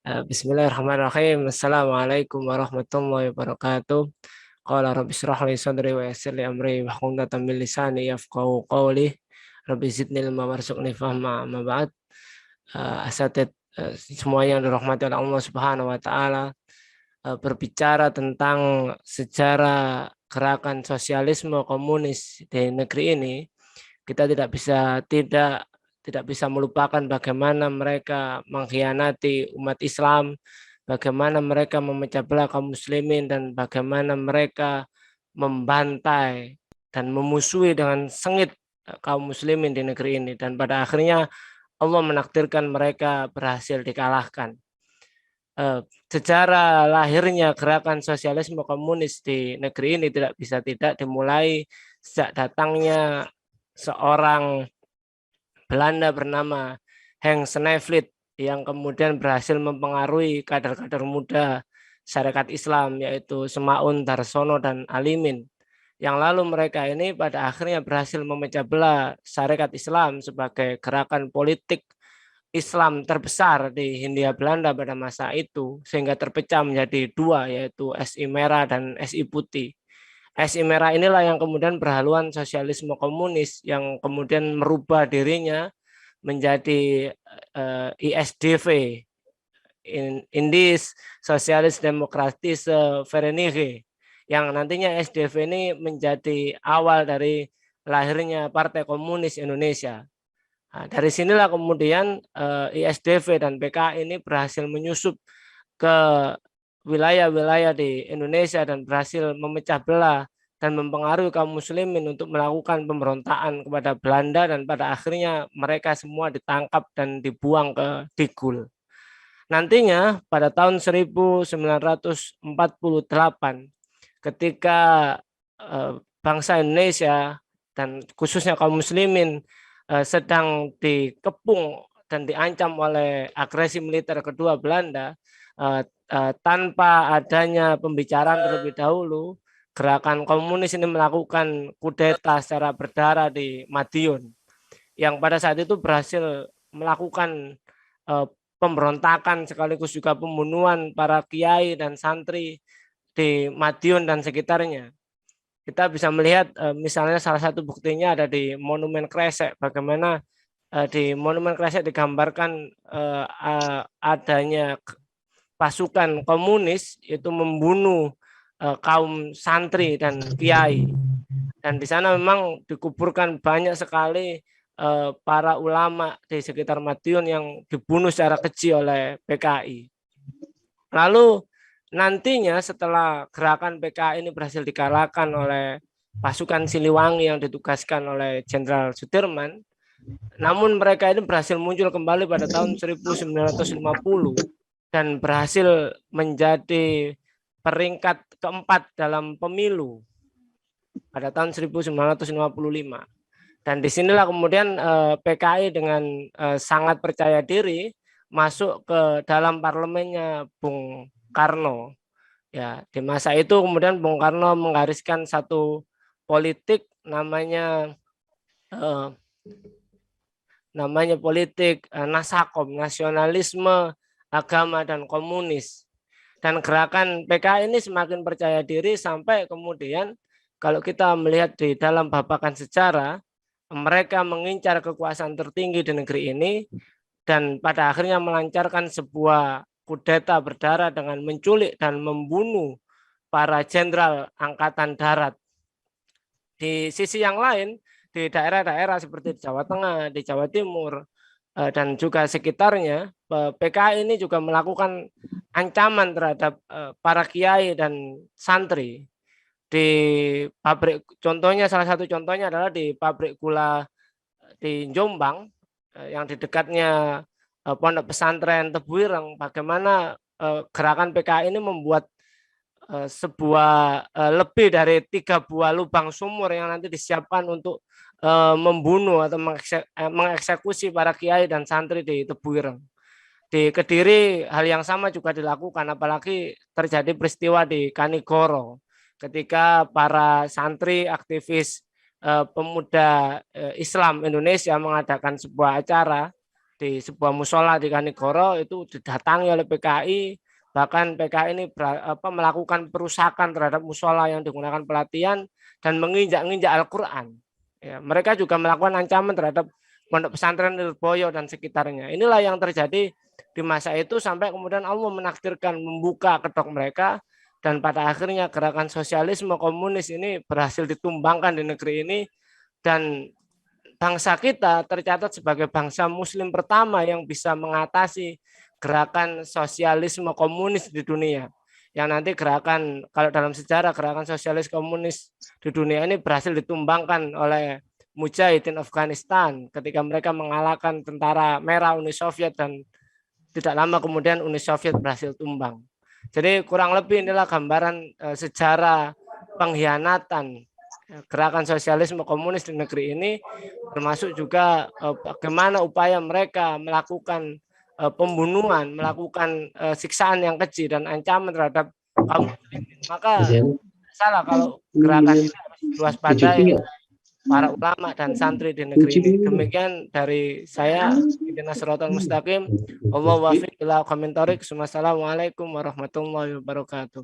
Bismillahirrahmanirrahim. Assalamualaikum warahmatullahi wabarakatuh. Qala rabbi shrah li sadri wa yassir li amri wahlul 'uqdatam min lisani yafqahu qawli. Rabbi zidni ilma warzuqni fahma. Amma ba'd. Asatid semuanya yang dirahmati oleh Allah Subhanahu wa taala, berbicara tentang sejarah gerakan sosialisme komunis di negeri ini, kita tidak bisa melupakan bagaimana mereka mengkhianati umat Islam, bagaimana mereka memecah belah kaum muslimin, dan bagaimana mereka membantai dan memusuhi dengan sengit kaum muslimin di negeri ini. Dan pada akhirnya Allah menakdirkan mereka berhasil dikalahkan. Sejarah lahirnya gerakan sosialisme komunis di negeri ini tidak bisa tidak dimulai sejak datangnya seorang Belanda bernama Henk Sneevliet yang kemudian berhasil mempengaruhi kader-kader muda Syarikat Islam, yaitu Semaun, Darsono, dan Alimin. Yang lalu mereka ini pada akhirnya berhasil memecah belah Syarikat Islam sebagai gerakan politik Islam terbesar di Hindia Belanda pada masa itu, sehingga terpecah menjadi dua, yaitu SI Merah dan SI Putih. SI Merah inilah yang kemudian berhaluan sosialisme komunis, yang kemudian merubah dirinya menjadi ISDV, Indis Sosialis Demokratische Vereniging, yang nantinya SDV ini menjadi awal dari lahirnya Partai Komunis Indonesia. Nah, dari sinilah kemudian ISDV dan PKI ini berhasil menyusup ke wilayah-wilayah di Indonesia dan berhasil memecah belah dan mempengaruhi kaum muslimin untuk melakukan pemberontakan kepada Belanda, dan pada akhirnya mereka semua ditangkap dan dibuang ke Digul. Nantinya pada tahun 1948 ketika bangsa Indonesia dan khususnya kaum muslimin sedang dikepung dan diancam oleh agresi militer kedua Belanda, tanpa adanya pembicaraan terlebih dahulu, gerakan komunis ini melakukan kudeta secara berdarah di Madiun, yang pada saat itu berhasil melakukan pemberontakan sekaligus juga pembunuhan para kiai dan santri di Madiun dan sekitarnya. Kita bisa melihat misalnya salah satu buktinya ada di Monumen Kresek, bagaimana di Monumen Kresek digambarkan adanya pasukan komunis itu membunuh kaum santri dan kiai, dan di sana memang dikuburkan banyak sekali para ulama di sekitar Madiun yang dibunuh secara keji oleh PKI. Lalu nantinya setelah gerakan PKI ini berhasil dikalahkan oleh pasukan Siliwangi yang ditugaskan oleh Jenderal Sudirman, namun mereka ini berhasil muncul kembali pada tahun 1950 dan berhasil menjadi peringkat keempat dalam pemilu pada tahun 1955. Dan disinilah kemudian PKI dengan sangat percaya diri masuk ke dalam parlemennya Bung Karno. Ya, di masa itu kemudian Bung Karno menggariskan satu politik namanya politik Nasakom, nasionalisme, agama, dan komunis. Dan gerakan PKI ini semakin percaya diri sampai kemudian kalau kita melihat di dalam babakan sejarah, mereka mengincar kekuasaan tertinggi di negeri ini dan pada akhirnya melancarkan sebuah kudeta berdarah dengan menculik dan membunuh para jenderal angkatan darat. Di sisi yang lain, di daerah-daerah seperti di Jawa Tengah, di Jawa Timur, dan juga sekitarnya, PKI ini juga melakukan ancaman terhadap para kiai dan santri. Di pabrik, contohnya salah satu contohnya adalah di pabrik gula di Jombang, yang di dekatnya pondok pesantren Tebuireng, bagaimana gerakan PKI ini membuat sebuah lebih dari 3 buah lubang sumur yang nanti disiapkan untuk membunuh atau mengeksekusi para kiai dan santri di Tebuireng. Di Kediri hal yang sama juga dilakukan, apalagi terjadi peristiwa di Kanigoro ketika para santri aktivis pemuda Islam Indonesia mengadakan sebuah acara di sebuah musola di Kanigoro itu didatangi oleh PKI, bahkan PKI ini melakukan perusakan terhadap musola yang digunakan pelatihan dan menginjak-injak Al-Quran. Ya, mereka juga melakukan ancaman terhadap pondok pesantren Lirboyo dan sekitarnya. Inilah yang terjadi di masa itu sampai kemudian Allah menakdirkan membuka kedok mereka, dan pada akhirnya gerakan sosialisme komunis ini berhasil ditumbangkan di negeri ini, dan bangsa kita tercatat sebagai bangsa muslim pertama yang bisa mengatasi gerakan sosialisme komunis di dunia. Yang nanti gerakan, kalau dalam sejarah gerakan sosialis komunis di dunia ini berhasil ditumbangkan oleh Mujahidin Afghanistan ketika mereka mengalahkan tentara merah Uni Soviet, dan tidak lama kemudian Uni Soviet berhasil tumbang. Jadi kurang lebih inilah gambaran sejarah pengkhianatan gerakan sosialisme komunis di negeri ini, termasuk juga bagaimana upaya mereka melakukan pembunuhan, melakukan siksaan yang keji dan ancaman terhadap kaum muslimin. Maka salah kalau gerakan ini harus diwaspadai para ulama dan santri di negeri ini. Demikian dari saya, Ihdinas Shiratal Mustaqim. Allahu wafiq ila aqwamit thoriq. Wassalamualaikum warahmatullahi wabarakatuh.